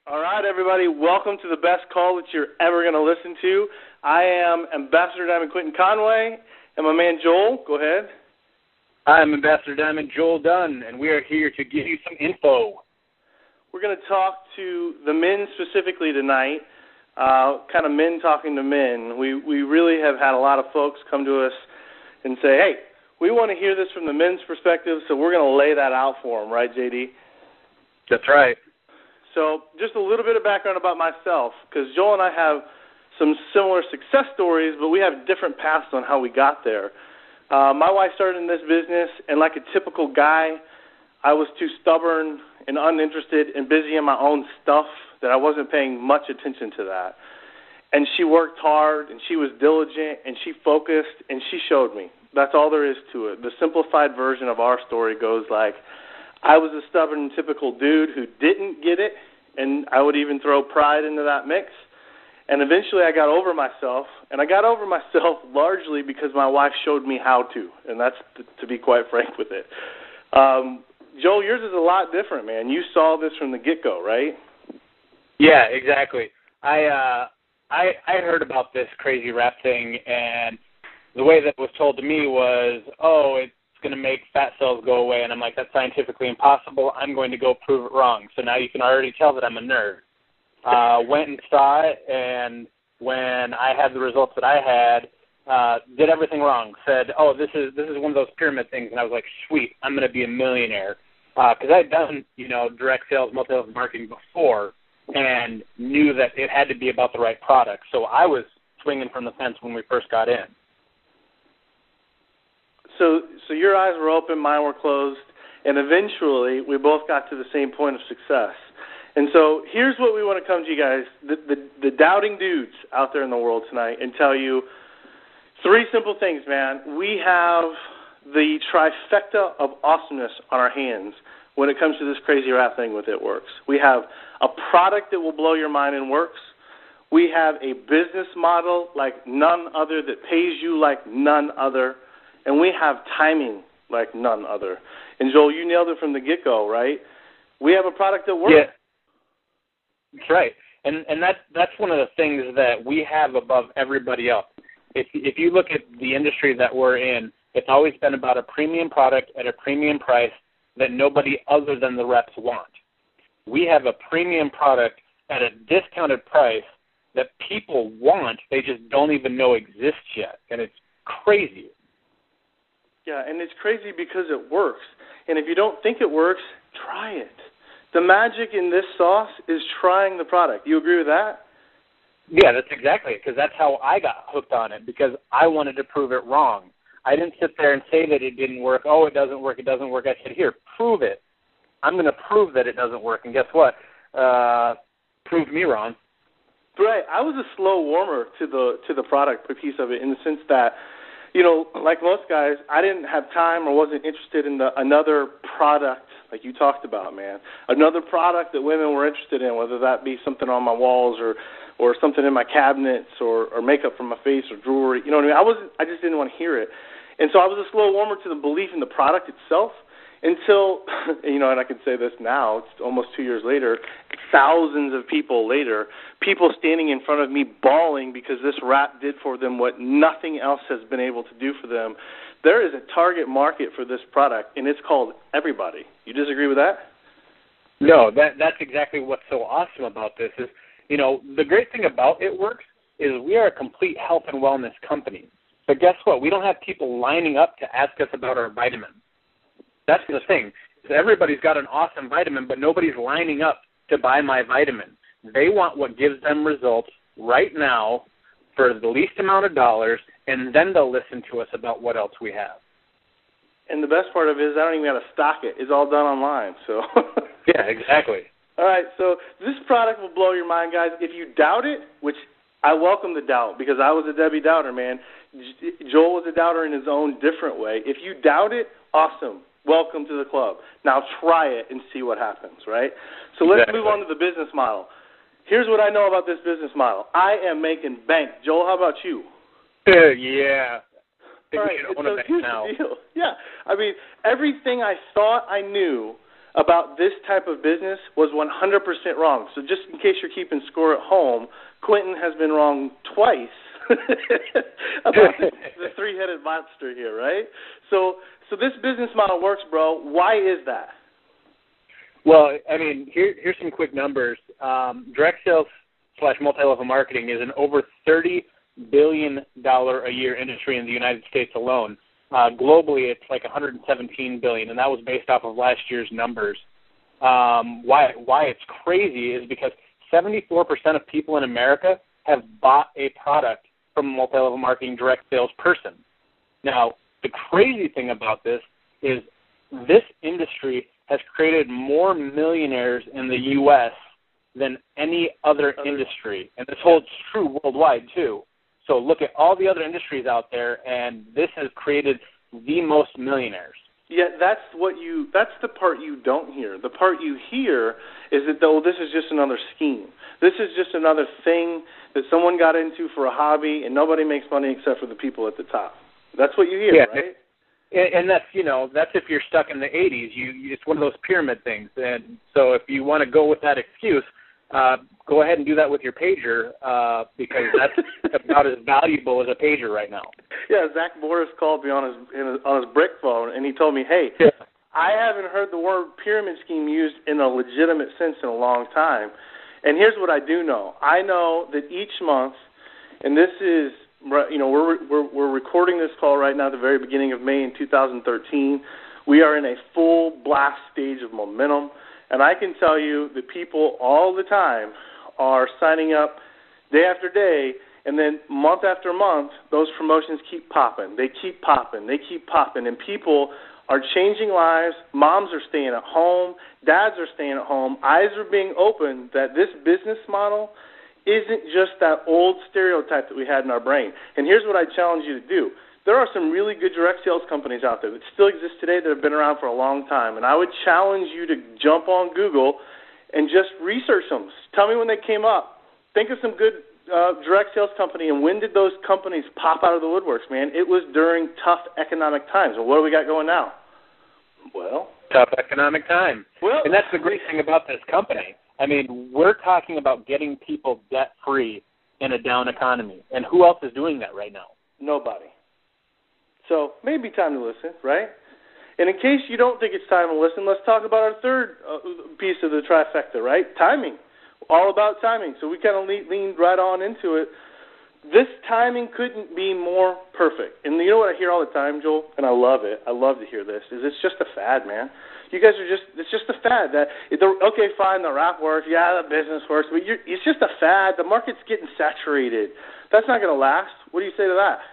All right, everybody, welcome to the best call that you're ever going to listen to. I am Ambassador Diamond Quintin Conway, and my man Joel, go ahead. I'm Ambassador Diamond Joel Dunn, and we are here to give you some info. We're going to talk to the men specifically tonight, kind of men talking to men. We really have had a lot of folks come to us and say, hey, we want to hear this from the men's perspective, so we're going to lay that out for them, right, JD? That's right. So just a little bit of background about myself, because Joel and I have some similar success stories, but we have different paths on how we got there. My wife started in this business, and like a typical guy, I was too stubborn and uninterested and busy in my own stuff that I wasn't paying much attention to that. And she worked hard, and she was diligent, and she focused, and she showed me. That's all there is to it. The simplified version of our story goes like, I was a stubborn, typical dude who didn't get it, and I would even throw pride into that mix. And eventually I got over myself, and I got over myself largely because my wife showed me how to, and that's to be quite frank with it. Joel, yours is a lot different, man. You saw this from the get-go, right? Yeah, exactly. I heard about this crazy rap thing, and the way that was told to me was, it's going to make fat cells go away, and I'm like, that's scientifically impossible. I'm going to go prove it wrong. So now you can already tell that I'm a nerd. Went and saw it, and when I had the results that I had, did everything wrong. Said, this is one of those pyramid things, and I was like, sweet, I'm going to be a millionaire. Because I had done, direct sales, multi-level marketing before, and knew that it had to be about the right product. So I was swinging from the fence when we first got in. So your eyes were open, mine were closed, and eventually we both got to the same point of success. And so here's what we want to come to you guys, the doubting dudes out there in the world tonight, and tell you three simple things, man. We have the trifecta of awesomeness on our hands when it comes to this crazy rap thing with It Works. We have a product that will blow your mind and works. We have a business model like none other that pays you like none other. And we have timing like none other. And, Joel, you nailed it from the get-go, right? We have a product that works. Yeah, that's right. And that's one of the things that we have above everybody else. If you look at the industry that we're in, it's always been about a premium product at a premium price that nobody other than the reps want. We have a premium product at a discounted price that people want, they just don't even know exists yet. And it's crazy. Yeah, and it's crazy because it works. And if you don't think it works, try it. The magic in this sauce is trying the product. You agree with that? Yeah, that's exactly it, because that's how I got hooked on it, because I wanted to prove it wrong. I didn't sit there and say that it didn't work. It doesn't work, it doesn't work. I said, here, prove it. I'm going to prove that it doesn't work. And guess what? Proved me wrong. Right. I was a slow warmer to the product piece of it in the sense that, like most guys, I didn't have time or wasn't interested in another product like you talked about, man. Another product that women were interested in, whether that be something on my walls or something in my cabinets or makeup for my face or jewelry. You know what I mean? I just didn't want to hear it. And so I was a slow warmer to the belief in the product itself until, and I can say this now, it's almost 2 years later, thousands of people later, people standing in front of me bawling because this rap did for them what nothing else has been able to do for them. There is a target market for this product, and it's called everybody. You disagree with that? No, that's exactly what's so awesome about this is, the great thing about It Works is we are a complete health and wellness company. But guess what? We don't have people lining up to ask us about our vitamin. That's the thing. Everybody's got an awesome vitamin, but nobody's lining up to buy my vitamin. They want what gives them results right now for the least amount of dollars, and then they'll listen to us about what else we have. And the best part of it is I don't even have to stock it. It's all done online. So yeah, exactly. All right, so this product will blow your mind, guys. If you doubt it, which I welcome the doubt because I was a Debbie doubter, man. Joel was a doubter in his own different way. If you doubt it, awesome. Welcome to the club. Now try it and see what happens, right? So let's move on to the business model. Here's what I know about this business model. I am making bank. Joel, how about you? Yeah. All right, so here's the deal. Yeah, I mean, everything I thought I knew about this type of business was 100% wrong. So just in case you're keeping score at home, Quintin has been wrong twice about the three-headed monster here, right? So this business model works, bro. Why is that? Well, I mean, here's some quick numbers. Direct sales / multi-level marketing is an over $30 billion a year industry in the United States alone. Globally, it's like $117 billion, and that was based off of last year's numbers. Why it's crazy is because 74% of people in America have bought a product from a multi-level marketing direct sales person. Now, the crazy thing about this is this industry has created more millionaires in the U.S. than any other industry, and this holds true worldwide too. So look at all the other industries out there, and this has created the most millionaires. Yeah, that's the part you don't hear. The part you hear is that, though, this is just another scheme. This is just another thing that someone got into for a hobby, and nobody makes money except for the people at the top. That's what you hear, right? And that's that's if you're stuck in the 80s. It's one of those pyramid things. And so if you want to go with that excuse, go ahead and do that with your pager because that's about as valuable as a pager right now. Yeah, Zach Boris called me on his brick phone, and he told me, hey, I haven't heard the word pyramid scheme used in a legitimate sense in a long time. And here's what I do know. I know that each month, and this is, we're recording this call right now at the very beginning of May in 2013. We are in a full blast stage of momentum. And I can tell you that people all the time are signing up day after day, and then month after month, those promotions keep popping. They keep popping. They keep popping. And people are changing lives. Moms are staying at home. Dads are staying at home. Eyes are being opened that this business model isn't just that old stereotype that we had in our brain. And here's what I challenge you to do. There are some really good direct sales companies out there that still exist today that have been around for a long time, and I would challenge you to jump on Google and just research them. Tell me when they came up. Think of some good direct sales company, and when did those companies pop out of the woodworks, man? It was during tough economic times. And what do we got going now? Well, tough economic time. Well, and that's the great thing about this company. I mean, we're talking about getting people debt-free in a down economy, and who else is doing that right now? Nobody. So maybe time to listen, right? And in case you don't think it's time to listen, let's talk about our third piece of the trifecta, right? Timing. All about timing. So we kind of leaned right on into it. This timing couldn't be more perfect. And you know what I hear all the time, Joel? And I love it. I love to hear this. Is it's just a fad, man. You guys are it's just a fad. Okay, fine, the rap works. Yeah, the business works. But it's just a fad. The market's getting saturated. That's not going to last. What do you say to that?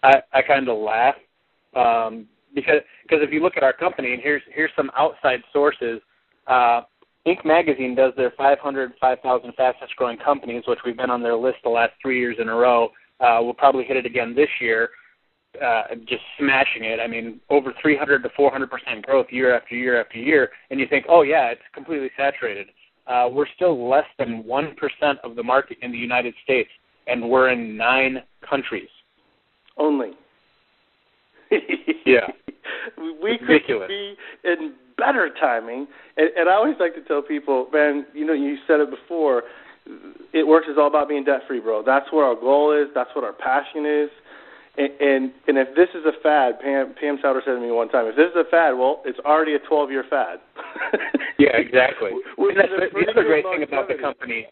I kind of laugh because if you look at our company, and here's some outside sources. Inc. Magazine does their 5,000 fastest growing companies, which we've been on their list the last 3 years in a row. We'll probably hit it again this year, just smashing it. I mean, over 300 to 400% growth year after year after year. And you think, oh, yeah, it's completely saturated. We're still less than 1% of the market in the United States, and we're in 9 countries. Only. Yeah. We could be in better timing. And I always like to tell people, man, you said it before, It Works is all about being debt-free, bro. That's what our goal is. That's what our passion is. And if this is a fad, Pam Souter said to me one time, if this is a fad, well, it's already a 12-year fad. Yeah, exactly. And that's the other great thing about the company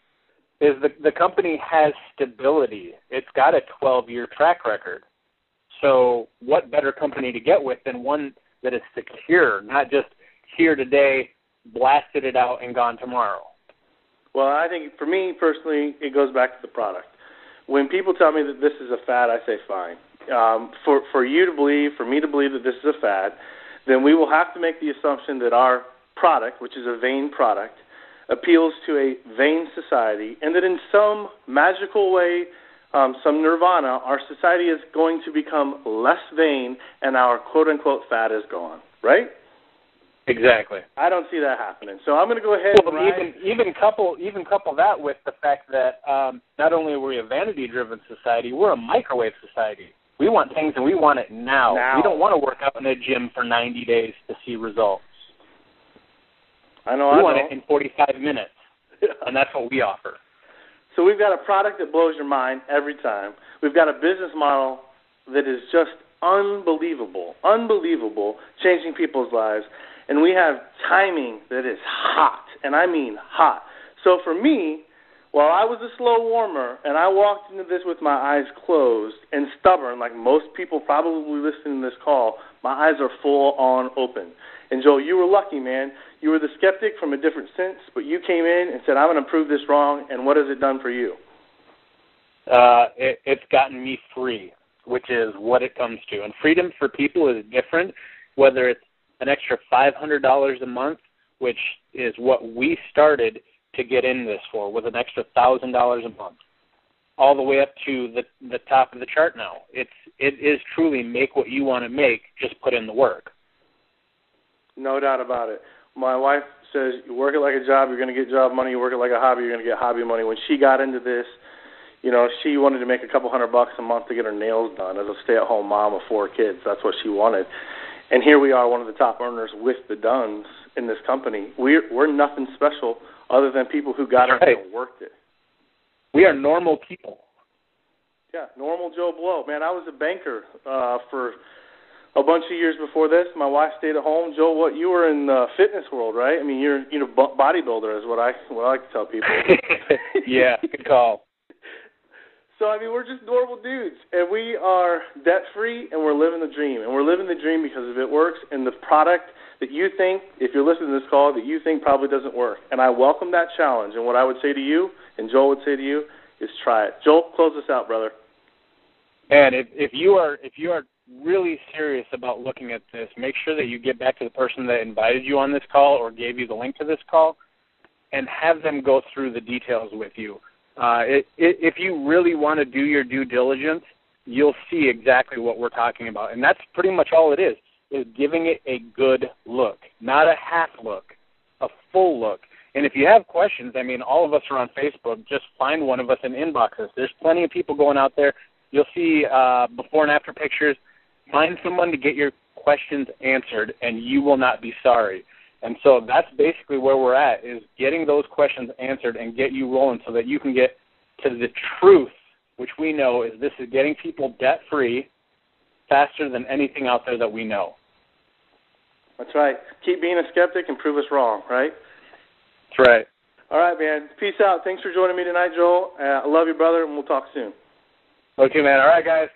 is the company has stability. It's got a 12-year track record. So what better company to get with than one that is secure, not just here today, blasted it out, and gone tomorrow? Well, I think for me personally, it goes back to the product. When people tell me that this is a fad, I say fine. For you to believe, for me to believe that this is a fad, then we will have to make the assumption that our product, which is a vain product, appeals to a vain society, and that in some magical way, some nirvana, our society is going to become less vain and our quote-unquote fad is gone, right? Exactly. I don't see that happening. So I'm going to go ahead and even couple that with the fact that not only are we a vanity-driven society, we're a microwave society. We want things and we want it now. We don't want to work out in a gym for 90 days to see results. I know. We want it in 45 minutes, and that's what we offer. So we've got a product that blows your mind every time. We've got a business model that is just unbelievable, changing people's lives. And we have timing that is hot, and I mean hot. So for me, while I was a slow warmer, and I walked into this with my eyes closed and stubborn, like most people probably listening to this call, my eyes are full on open. And Joel, you were lucky, man. You were the skeptic from a different sense, but you came in and said, I'm going to prove this wrong, and what has it done for you? It's gotten me free, which is what it comes to. And freedom for people is different, whether it's an extra $500 a month, which is what we started to get in this for, with an extra $1,000 a month, all the way up to the top of the chart now. It is truly make what you want to make, just put in the work. No doubt about it. My wife says, you work it like a job, you're going to get job money. You work it like a hobby, you're going to get hobby money. When she got into this, you know, she wanted to make a couple $100 a month to get her nails done as a stay-at-home mom of 4 kids. That's what she wanted. And here we are, one of the top earners with the Duns in this company. We're nothing special other than people who got it and worked it. We are normal people. Yeah, normal Joe Blow. Man, I was a banker for a bunch of years before this. My wife stayed at home. Joe, you were in the fitness world, right? I mean, you're bodybuilder is what I like to tell people. Yeah, good call. So, I mean, we're just normal dudes, and we are debt-free, and we're living the dream. And we're living the dream because if it works, and the product that you think, if you're listening to this call, that you think probably doesn't work. And I welcome that challenge. And what I would say to you, and Joel would say to you, is try it. Joel, close us out, brother. And if you are really serious about looking at this, make sure that you get back to the person that invited you on this call or gave you the link to this call and have them go through the details with you. If you really want to do your due diligence, you'll see exactly what we're talking about. And that's pretty much all it is giving it a good look, not a half look, a full look. And if you have questions, I mean, all of us are on Facebook. Just find one of us and inbox us. There's plenty of people going out there. You'll see before and after pictures. Find someone to get your questions answered, and you will not be sorry. And so that's basically where we're at, is getting those questions answered and get you rolling so that you can get to the truth, which we know is this is getting people debt-free faster than anything out there that we know. That's right. Keep being a skeptic and prove us wrong, right? That's right. All right, man. Peace out. Thanks for joining me tonight, Joel. I love you, brother, and we'll talk soon. Okay, man. All right, guys.